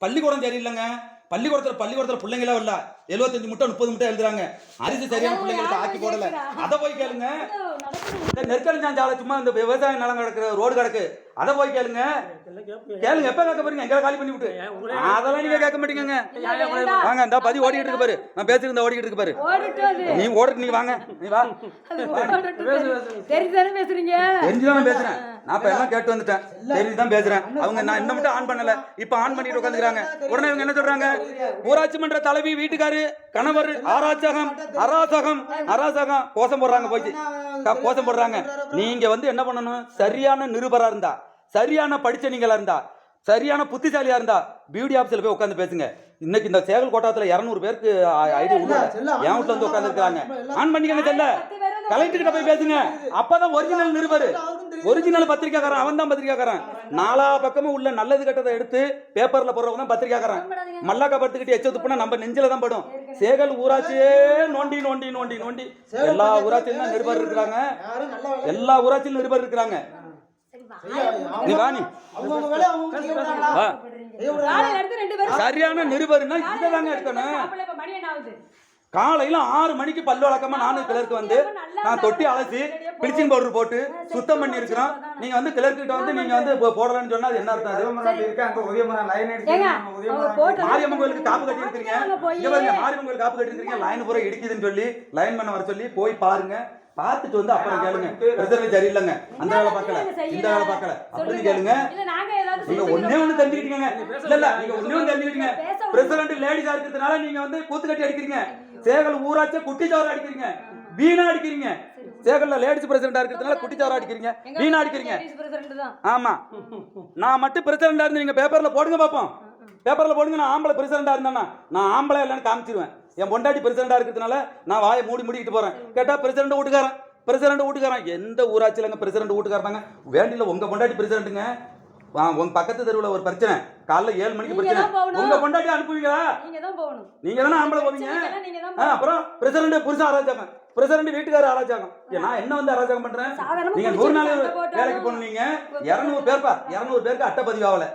பள்ளிக்கூடம் சரியில்லைங்க. பள்ளிக்கூடத்துல பிள்ளைங்களா இல்ல 75 முட்டை 30 முட்டை எழுதுறாங்க. அரிசி சரியான பிள்ளைங்களுக்கு ஆக்கி போடல. அத போய் கேளுங்க. இந்த நெற்களஞ்சாலை சும்மா இந்த விவசாய நிலம் கிடக்கு, ரோடு கிடக்கு, அத போய் கேளுங்க. எப்ப கேட்க போறீங்க? எங்களை காலி பண்ணி விட்டு அதெல்லாம் நீங்க கேட்க மாட்டீங்க. வாங்க, இந்த பதிவு ஓடிக்கிட்டு இருக்கு பாரு. நான் பேசிட்டு ஓடிக்கிட்டு இருக்கு பாரு. நீ ஓடிட்டு நீ வாங்க, நீ வா. தெரிஞ்சுதானே பேசுறீங்க? தெரிஞ்சுதான் பேசுறேன். நான் இப்ப எல்லாம் கேட்டு வந்துட்டேன். தெரிஞ்சுதான் பேசுறேன். அவங்க நான் இன்னும் மட்டும் ஆன் பண்ணல, இப்ப ஆன் பண்ணிட்டு உட்காந்துக்கிறாங்க. உடனே இவங்க என்ன சொல்றாங்க? ஊராட்சி மன்ற தலைவி வீட்டுக்காரு கணவர் அராஜகம் அராஜகம் அராஜகம் கோஷம் போடுறாங்க. போய் கோஷம் போடுறாங்க. நீங்க வந்து என்ன பண்ணணும்? சரியான நிருபரா இருந்தா, சரியான படிச்ச நீங்களா இருந்தா, சரியான புத்திசாலியா இருந்தா பியூடி ஆபீஸ்ல போய் உட்காந்து பேசுங்க. இன்னைக்கு இந்த சேகல் கோட்டாத்துல 200 பேருக்கு ஐடி உள்ள என் வீட்டுல வந்து உட்காந்து இருக்காங்க. ஆன் பண்ணிக்கங்க. செல்ல கலெக்டர் கிட்ட போய் பேசுங்க. அப்பதான் ஒரிஜினல் நிருபர், ஒரிஜினல் பத்திரிக்கைக்காரன். அவன் தான் பத்திரிக்கைக்காரன். 4 பக்கமும் உள்ள நல்லது கெட்டதை எடுத்து பேப்பர்ல போடுறவங்க தான் பத்திரிக்கைக்காரன். மல்லாக்கா படுத்துக்கிட்டு எச்ச துப்புனா நம்ம நெஞ்சில தான் படும். சேகல் ஊராட்சியே நோண்டி நோண்டி நோண்டி நோண்டி எல்லா ஊராட்சியிலும் தான் நிருபர் இருக்கிறாங்க. எல்லா ஊராட்சியிலும் நிருபர் இருக்கிறாங்க. நீ வா, நீ சரியான நிருபர்னா இதுதாங்க எடுக்கணும். காலையில 6 மணிக்கு பல்லு வழக்கமா நானும் கிளர்க்கு வந்து நான் தொட்டி அலசி பிளீச்சிங் பவுடர் போட்டு சுத்தம் பண்ணி இருக்கிறோம். நீங்க வந்து கிளர்க்கு கிட்ட வந்து நீங்க வந்து போடலாம்னு சொன்னா அது என்ன அர்த்தம்? மாரியம்மன் கோயிலுக்கு காப்பு கட்டி இருக்கிறீங்க. இங்க பாருங்க, மாரியம்மன் கோயிலுக்கு காப்பு கட்டி இருக்கிறீங்க. லைன் பூரா இடிக்குதுன்னு சொல்லி லைன் பண்ண வர சொல்லி போய் பாருங்க. பார்த்துட்டு வந்து அப்புறம் கேளுங்க. பிரச்சனை சரியில்லைங்க, அந்த வேலை பார்க்கல, இந்த வேலை பார்க்கல அப்படின்னு கேளுங்க. நீங்க ஒன்னே ஒண்ணு தெரிஞ்சுக்கிட்டீங்க. இல்ல நீங்க ஒன்னே ஒண்ணு தெரிஞ்சுக்கிட்டீங்க. பிரசிடண்ட் லேடிஸா இருக்கிறதுனால நீங்க வந்து கூத்து கட்டி அடிக்கிறீங்க. சேகல் ஊராட்சி குட்டிச்சவரா அடிக்கிறீங்க, வீணா அடிக்கிறீங்க. சேகல்ல லேடிஸ் பிரசிடண்டா இருக்கிறதுனால குட்டிச்சவரா அடிக்கிறீங்க, வீணா அடிக்கிறீங்க. ஆமா, நான் மட்டும் பிரசிடண்டா இருந்து நீங்க பேப்பர்ல போடுங்க பாப்போம். பேப்பர்ல போடுங்க. நான் ஆம்பளை பிரசிடண்டா இருந்தேன்னா நான் ஆம்பளை இல்லைன்னு காமிச்சிருவேன். என் பொண்டாட்டி பிரசிடண்டா இருக்கிறதுனால நான் வாயை மூடிக்கிட்டு போறேன். கேட்டா பிரசிடண்ட் வீட்டுக்காரன், பிரசிடண்ட் வீட்டுக்காரன். எந்த ஊராட்சியிலங்க பிரசிடண்ட் வீட்டுக்காரங்க? வேண்டியில உங்க பொண்டாட்டி பிரசிடண்ட்டுங்க. உங்க பக்கத்து தெருவில் ஒரு பிரச்சனை, காலைல 7 மணிக்கு பிரச்சனை, உங்க பொண்டாட்டி அனுப்புவீங்களா? நீங்க தானே ஆம்பளை போவீங்க. அப்புறம் பிரசிடண்ட் புருஷன் அராஜகம், பிரசிடண்ட் வீட்டுக்காரர் அராஜகம். நான் என்ன வந்து அராஜகம் பண்றேன்? நீங்க 100 நாள் வேலைக்கு போனீங்க. 200 பேருக்கு அட்டை பதிவு ஆகல.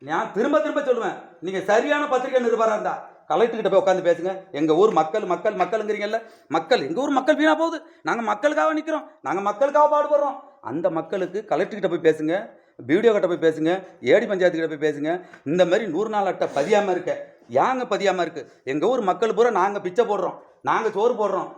நான் திரும்ப திரும்ப சொல்லுவேன், நீங்க சரியான பத்திரிகை நிருபரா இருந்தா கலெக்டர் கிட்ட போய் உட்காந்து பேசுங்க. எங்க ஊர் மக்கள் மக்கள் மக்கள்ங்கிறீங்கல்ல, மக்கள் எங்க ஊர் மக்கள் வீணா போகுது. நாங்க மக்களுக்காக நிக்கிறோம், நாங்க மக்களுக்காக பாடுபடுறோம். அந்த மக்களுக்கு கலெக்டர் கிட்ட போய் பேசுங்க, பிடிஓ கிட்ட போய் பேசுங்க, ஏடி பஞ்சாயத்து கிட்ட போய் பேசுங்க. இந்த மாதிரி 100 நாள் அட்டை பதியாம இருக்க ஏங்க பதியாம இருக்கு? எங்க ஊர் மக்கள் பூரா நாங்க பிச்சை போடுறோம், நாங்க சோறு போடுறோம்.